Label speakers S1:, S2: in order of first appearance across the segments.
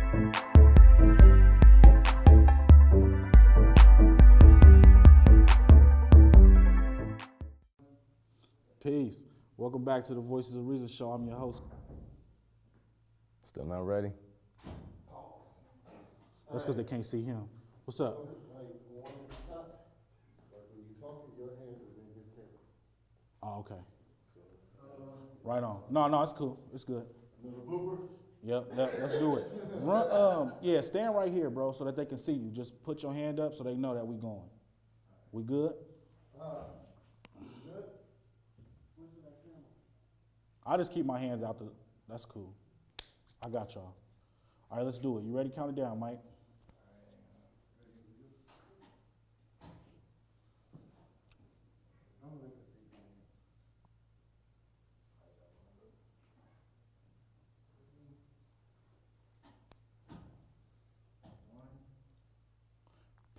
S1: Peace. Welcome back to the Voices of Reason show. I'm your host.
S2: Still not ready?
S1: That's because they can't see him. What's up? Oh, okay. Right on. No, it's cool. It's good.
S3: Another blooper?
S1: Yep, let's do it. Run, yeah, stand right here, bro, so that they can see you. Just put your hand up so they know that we going. We good? I just keep my hands out. That's cool. I got y'all. All right, let's do it. You ready? Count it down, Mike.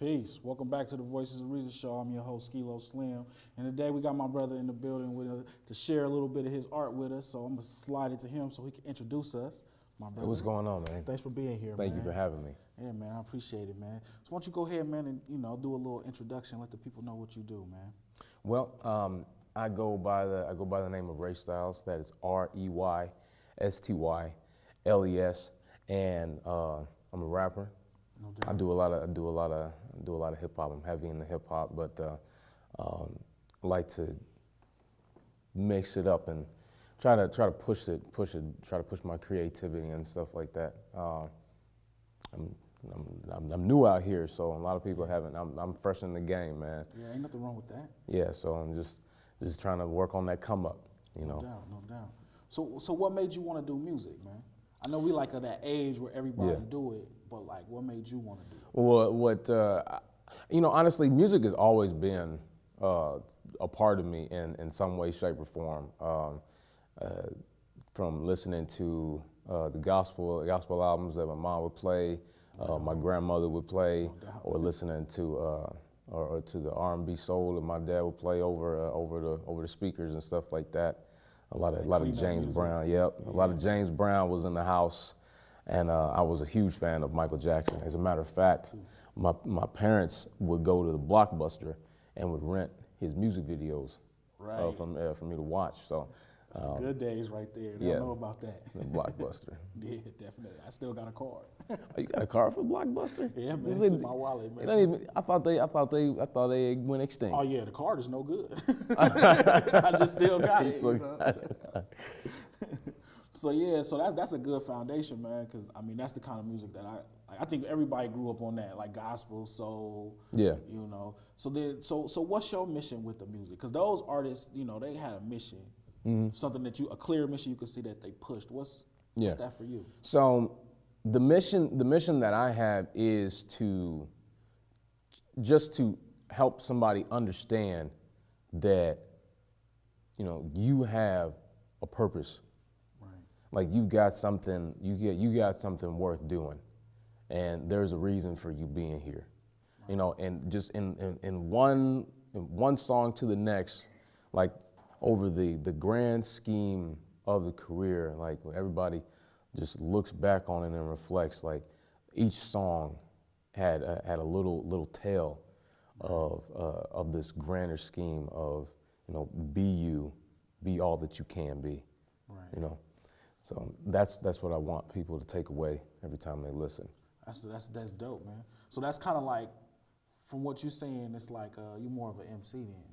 S1: Peace. Welcome back to the Voices of Reason show. I'm your host, Skilo Slim. And today we got my brother in the building to share a little bit of his art with us. So I'm going to slide it to him so he can introduce us. My brother.
S2: Hey, what's going on, man?
S1: Thanks for being here,
S2: Thank
S1: man.
S2: you for having me.
S1: Yeah, man, I appreciate it, man. So why don't you go ahead, man, and do a little introduction, let the people know what you do, man.
S2: Well, I go by the name of Rey Styles. That is ReyStyles, and I'm a rapper.
S1: No doubt.
S2: I do a lot of hip hop. I'm heavy into hip hop, but I like to mix it up and try to push my creativity and stuff like that. I'm new out here, so a lot of people haven't. I'm fresh in the game, man.
S1: Yeah, ain't nothing wrong with that.
S2: Yeah, so I'm just trying to work on that come up, you know.
S1: No doubt. So what made you want to do music, man? I know we like at that age where everybody do it, but like, what made you want to do it?
S2: Well, honestly, music has always been a part of me in some way, shape, or form. From listening to the gospel albums that my mom would play, my grandmother would play, or listening to or to the R&B soul that my dad would play over the speakers and stuff like that. A lot of James Brown. Yep, a lot of James Brown was in the house, and I was a huge fan of Michael Jackson. As a matter of fact, my parents would go to the Blockbuster and would rent his music videos for me to watch. So.
S1: It's the good days right there. They don't know about that.
S2: The Blockbuster.
S1: Yeah, definitely. I still got a card.
S2: Oh, you got a card for Blockbuster?
S1: Yeah, man. It's in my wallet, man.
S2: I thought they went extinct.
S1: Oh yeah, the card is no good. I just still got it. So yeah, so that's a good foundation, man. Because I mean, that's the kind of music that I think everybody grew up on that, like gospel, soul.
S2: Yeah.
S1: So what's your mission with the music? Because those artists, they had a mission. Mm-hmm. Something a clear mission you could see that they pushed. What's that for you?
S2: So the mission that I have is to help somebody understand that, you have a purpose.
S1: Right.
S2: Like you've got something, you got something worth doing, and there's a reason for you being here. Right. And just in one song to the next, like, over the grand scheme of the career, like everybody just looks back on it and reflects, like each song had a little tale of this grander scheme of, be you, be all that you can be,
S1: right.
S2: So that's what I want people to take away every time they listen.
S1: That's dope, man. So that's kind of like, from what you're saying, it's like you're more of an MC then.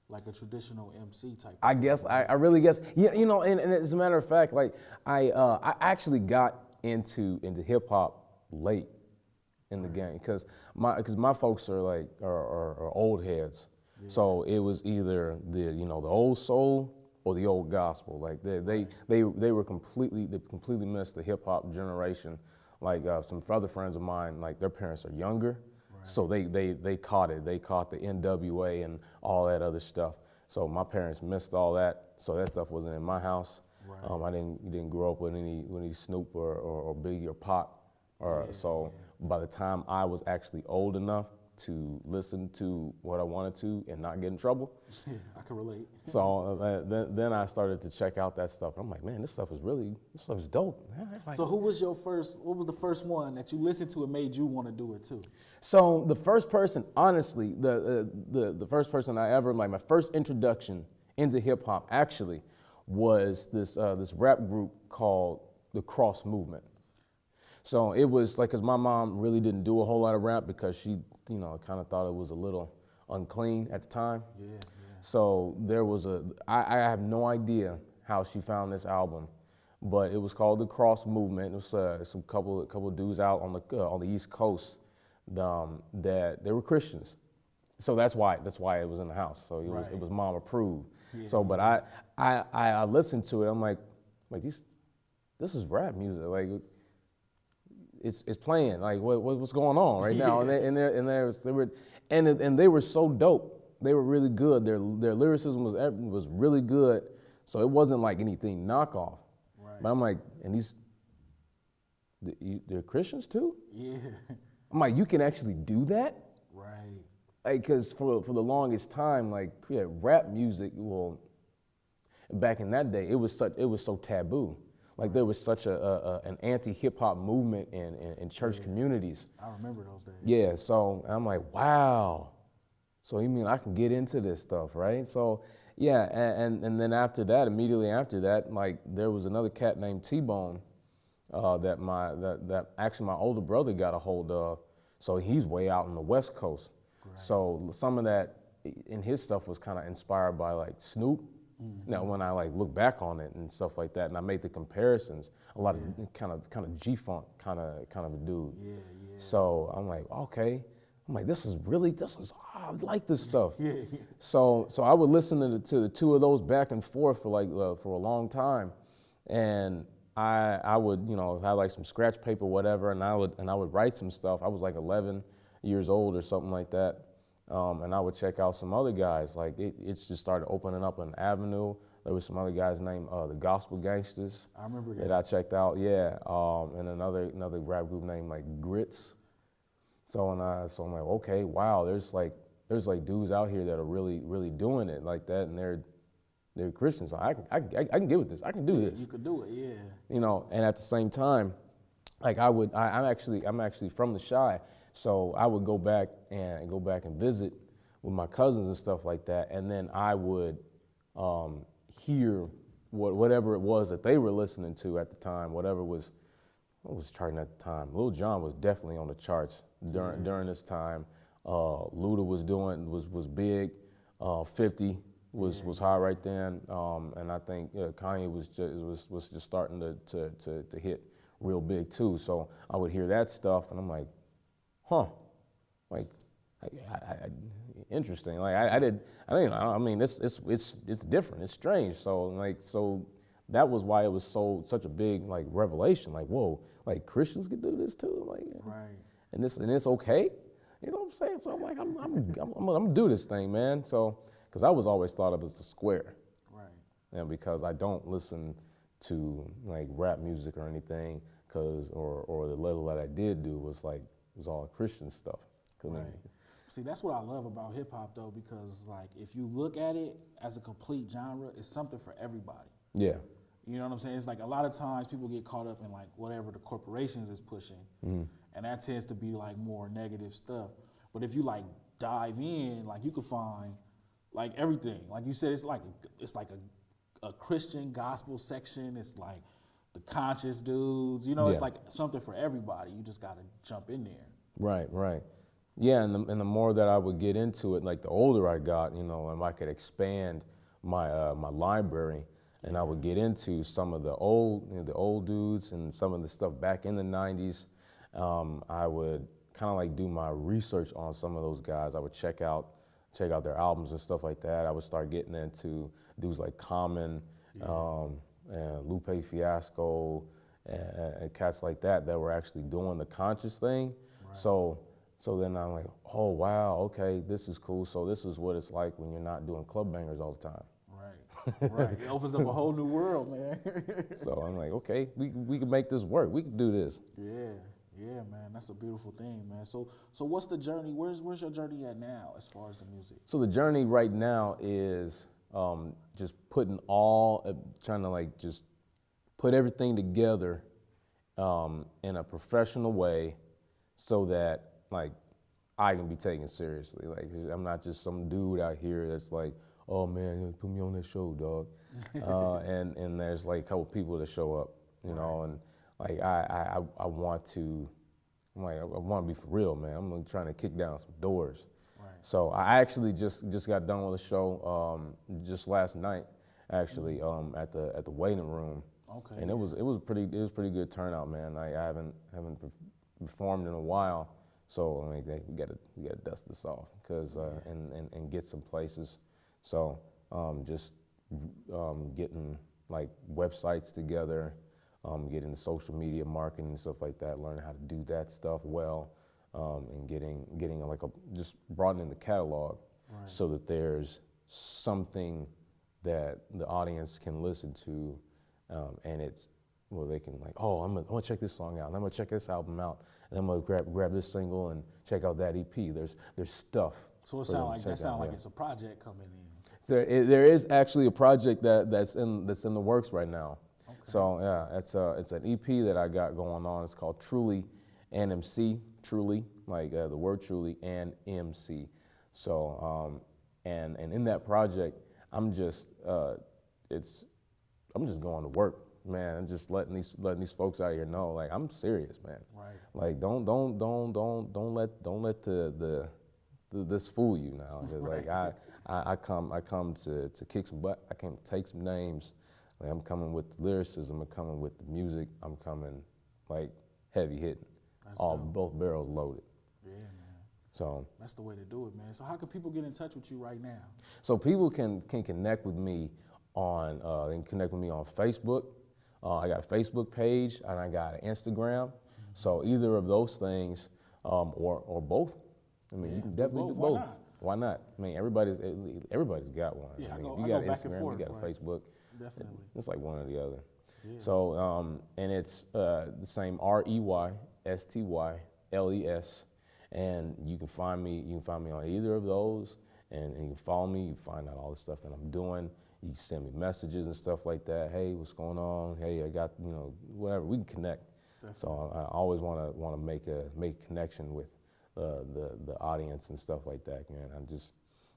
S1: Like a traditional MC type.
S2: I guess I really guess and as a matter of fact, like I actually got into hip hop late in the game because my folks are old heads, so it was either the old soul or the old gospel. Like they completely missed the hip hop generation. Like some other friends of mine, like their parents are younger. So they caught it. They caught the NWA and all that other stuff. So my parents missed all that. So that stuff wasn't in my house. Right. I didn't grow up with any Snoop or Biggie or Pac. By the time I was actually old enough to listen to what I wanted to and not get in trouble.
S1: Yeah, I can relate.
S2: So then I started to check out that stuff. I'm like, man, this stuff is dope. Like,
S1: So what was the first one that you listened to and made you want to do it too?
S2: so the first person, honestly, the first person I ever, like my first introduction into hip hop actually was this rap group called the Cross Movement. So it was like, cause my mom really didn't do a whole lot of rap because she, kind of thought it was a little unclean at the time.
S1: Yeah.
S2: So there was I have no idea how she found this album, but it was called the Cross Movement. It was some couple of dudes out on the East Coast that they were Christians. So that's why it was in the house. So it was mom approved.
S1: Yeah,
S2: so, but I listened to it. I'm like this is rap music. Like it's playing. Like what's going on right now? And they were so dope. They were really good. Their lyricism was really good. So it wasn't like anything knockoff.
S1: Right.
S2: But I'm like, and they're Christians too?
S1: Yeah.
S2: I'm like, you can actually do that?
S1: Right.
S2: Like, cause for the longest time, like rap music, well, back in that day, it was so taboo. Like there was such an anti-hip hop movement in church communities.
S1: I remember those days.
S2: Yeah, so I'm like, wow. So you mean I can get into this stuff, right? So yeah, and then immediately after that, like there was another cat named T-Bone that actually my older brother got a hold of. So he's way out on the West Coast. Right. So some of that in his stuff was kind of inspired by like Snoop. Mm-hmm. Now when I like look back on it and stuff like that, and I make the comparisons, a lot of kind of G-Funk kind of a dude. Yeah. So I'm like, okay. I'm like, I like this stuff. Yeah. So I would listen to the two of those back and forth for a long time, and I would have like some scratch paper, whatever, and I would write some stuff. I was like 11 years old or something like that, and I would check out some other guys. Like it's just started opening up an avenue. There was some other guys named the Gospel Gangsters.
S1: I remember that.
S2: That I checked out. Yeah, and another rap group named like Grits. So I'm like, okay, wow, there's like dudes out here that are really doing it like that, and they're Christians. So I can get with this. I can do this.
S1: You could do it, yeah.
S2: And at the same time, like I'm actually from the Chi, so I would go back and visit with my cousins and stuff like that, and then I would hear whatever it was that they were listening to at the time, whatever was charting at the time. Lil Jon was definitely on the charts during this time. Luda was big. 50 was high right then, and I think Kanye was just starting to hit real big too. So I would hear that stuff, and I'm like, huh, like interesting. Like I mean it's different. It's strange. So that was why it was such a big like revelation. Like whoa, like Christians could do this too. Like
S1: right.
S2: And it's okay. You know what I'm saying? So I'm like I'm gonna do this thing, man. So because I was always thought of as a square.
S1: Right.
S2: And because I don't listen to like rap music or anything, or the little that I did do was all Christian stuff.
S1: Right. See, that's what I love about hip hop though, because like if you look at it as a complete genre, it's something for everybody.
S2: Yeah.
S1: You know what I'm saying? It's like a lot of times people get caught up in like whatever the corporations is pushing, and that tends to be like more negative stuff. But if you like dive in, like you could find like everything. Like you said, it's like a Christian gospel section. It's like the conscious dudes. It's like something for everybody. You just gotta jump in there.
S2: Right. Yeah, and the more that I would get into it, like the older I got, and I could expand my my library, and I would get into some of the old dudes and some of the stuff back in the '90s. I would kind of like do my research on some of those guys. I would check out their albums and stuff like that. I would start getting into dudes like Common, and Lupe Fiasco, and cats like that were actually doing the conscious thing. Right. So then I'm like, oh wow, okay, this is cool. So this is what it's like when you're not doing club bangers all the time.
S1: Right. It opens up a whole new world, man.
S2: So I'm like, okay, we can make this work. We can do this.
S1: Yeah. Yeah, man, that's a beautiful thing, man. So what's the journey? Where's your journey at now as far as the music?
S2: So the journey right now is just putting trying to like just put everything together in a professional way so that like I can be taken seriously. Like I'm not just some dude out here that's like, oh man, put me on that show, dog. And there's like a couple people that show up, you know, and like I want to, I'm like I want to be for real, man. I'm like, trying to kick down some doors. Right. So I actually just got done with a show just last night, actually at the waiting room. Okay. And it was pretty good turnout, man. I haven't performed in a while, so I mean we gotta dust this off because and get some places. So just getting like websites together, getting the social media marketing and stuff like that, learning how to do that stuff well, and getting like just broadening the catalog so that there's something that the audience can listen to, and it's they can like, oh, I'm gonna check this song out, and I'm gonna check this album out, and I'm gonna grab this single and check out that EP. There's stuff.
S1: So it sounds like it's a project coming in.
S2: So there is actually a project that's in the works right now. Okay. So yeah, it's an EP that I got going on. It's called Truly and MC. Truly, like the word truly and MC. So and in that project, I'm just going to work, man, and just letting these folks out here know, like I'm serious, man. Right. Like don't let this fool you now. Right. Like I come to kick some butt. I came to take some names. Like I'm coming with the lyricism. I'm coming with the music. I'm coming like heavy hitting. Both barrels loaded. Yeah, man. So
S1: that's the way to do it, man. So how can people get in touch with you right now?
S2: So people can connect with me on Facebook. I got a Facebook page and I got an Instagram. Mm-hmm. So either of those things, or both. I mean, you can definitely do both. Why not? I mean, everybody's got one.
S1: Yeah,
S2: I mean,
S1: if
S2: you got Instagram, you got a Facebook.
S1: Definitely.
S2: It's like one or the other. Yeah. So and it's the same ReyStyles, and you can find me. You can find me on either of those, and you can follow me. You find out all the stuff that I'm doing. You send me messages and stuff like that. Hey, what's going on? Hey, I got whatever. We can connect. Definitely. So I always want to make a connection with the audience and stuff like that, man. I just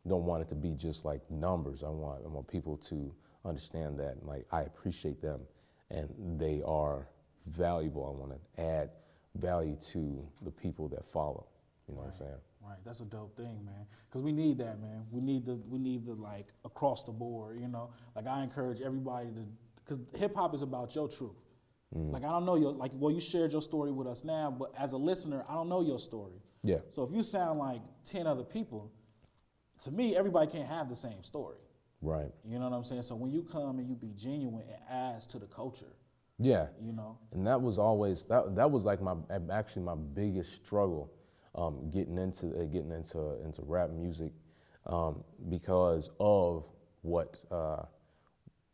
S2: don't want it to be just like numbers. I want people to understand that, like, I appreciate them and they are valuable. I want to add value to the people that follow. You know what I'm saying?
S1: Right, that's a dope thing, man. Because we need that, man. We need the like across the board. Like I encourage everybody to, because hip hop is about your truth. Like I don't know you shared your story with us now, but as a listener, I don't know your story.
S2: Yeah.
S1: So if you sound like 10 other people, to me, everybody can't have the same story.
S2: Right.
S1: You know what I'm saying? So when you come and you be genuine, it adds to the culture.
S2: Yeah. And that was always that was like my biggest struggle, getting into rap music, because of what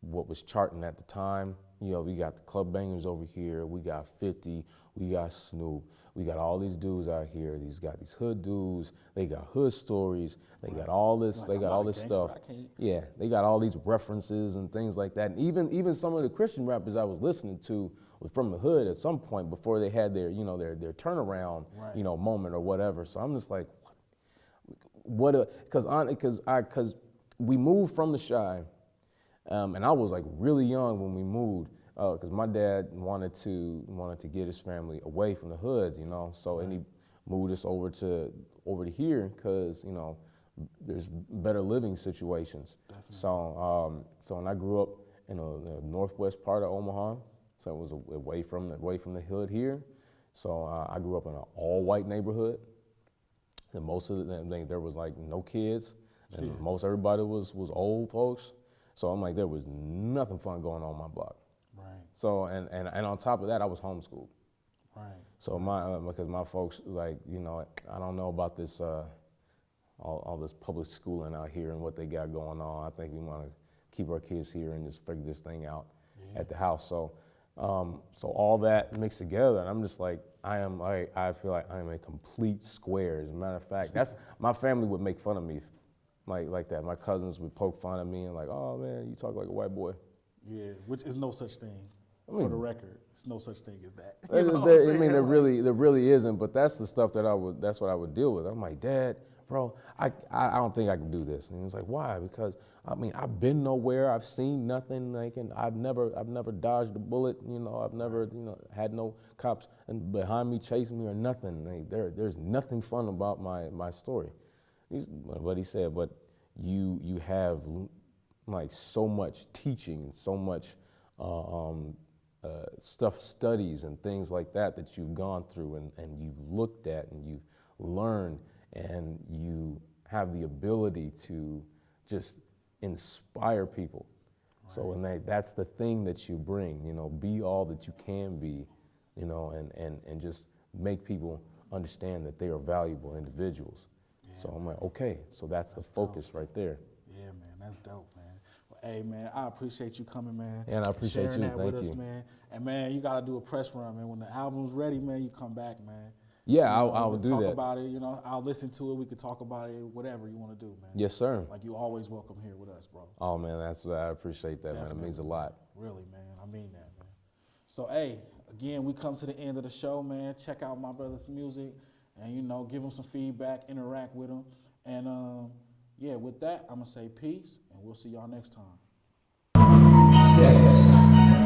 S2: was charting at the time. We got the club bangers over here. We got 50. We got Snoop. We got all these dudes out here. These hood dudes. They got hood stories. They got all this. Like, they got all this stuff. Yeah, they got all these references and things like that. And even some of the Christian rappers I was listening to was from the hood at some point before they had their their turnaround moment or whatever. So I'm just like, because we moved from the Chi. And I was like really young when we moved, because my dad wanted to get his family away from the hood, So and he moved us over to here because there's better living situations. Definitely. So and I grew up in the northwest part of Omaha, so it was away from the hood here. So I grew up in an all white neighborhood, and most of there was like no kids, and most everybody was old folks. So I'm like, there was nothing fun going on my block. Right. So and on top of that, I was homeschooled. Right. So because my folks like, I don't know about this all this public schooling out here and what they got going on. I think we want to keep our kids here and just figure this thing out at the house. So So all that mixed together, and I'm just like, I feel like I am a complete square. As a matter of fact, my family would make fun of me like that. My cousins would poke fun at me and like, oh man, you talk like a white boy.
S1: Yeah, which is no such thing. For the record, it's no such thing as that.
S2: I mean, there really isn't. But that's the stuff that's what I would deal with. I'm like, Dad, bro, I don't think I can do this. And he's like, why? Because I mean, I've been nowhere. I've seen nothing. Like, and I've never dodged a bullet. You know, I've never had no cops and behind me chasing me or nothing. Like, there's nothing fun about my story. But he said, but you have like so much teaching, so much studies and things like that you've gone through and you've looked at and you've learned, and you have the ability to just inspire people. Right. So and that's the thing that you bring, be all that you can be, and just make people understand that they are valuable individuals. Yeah. So I'm like, okay, so that's the focus
S1: dope.
S2: Right there.
S1: Yeah, man, that's dope, man. Well, hey, man, I appreciate you coming, man.
S2: And I appreciate
S1: sharing
S2: you.
S1: that
S2: Thank
S1: with
S2: you.
S1: us, man. And man, you gotta do a press run, man. When the album's ready, man, you come back, man.
S2: Yeah, I'll do
S1: talk
S2: that.
S1: About it, I'll listen to it. We could talk about it, whatever you want to do, man.
S2: Yes, sir.
S1: Like, you always welcome here with us, bro.
S2: Oh man, I appreciate that,
S1: Definitely,
S2: man. It means a lot.
S1: Really, man. I mean that, man. So, hey, again, we come to the end of the show, man. Check out my brother's music, and give him some feedback, interact with him, and yeah. With that, I'm gonna say peace, and we'll see y'all next time.
S3: 6,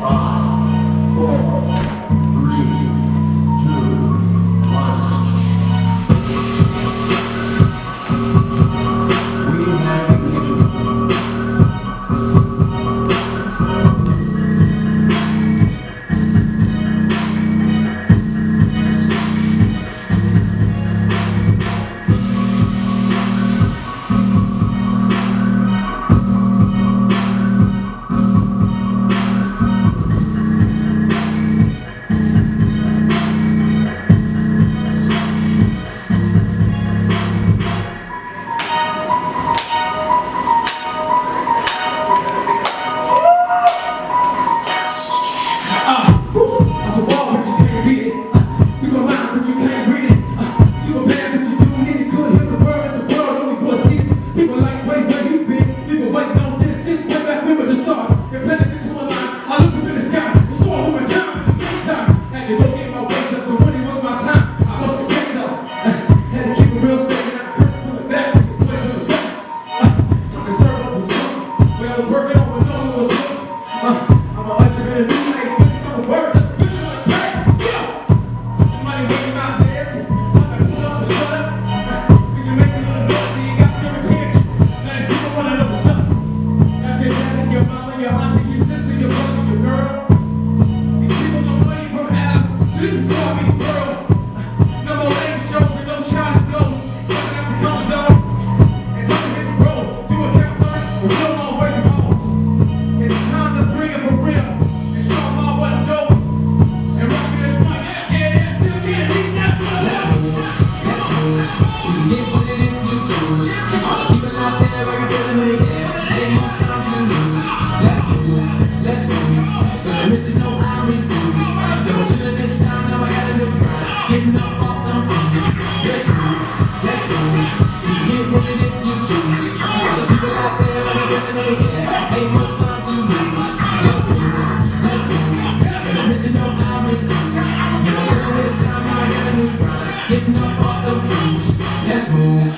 S3: 5, 4, 3, 2, 1. We have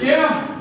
S4: Yeah.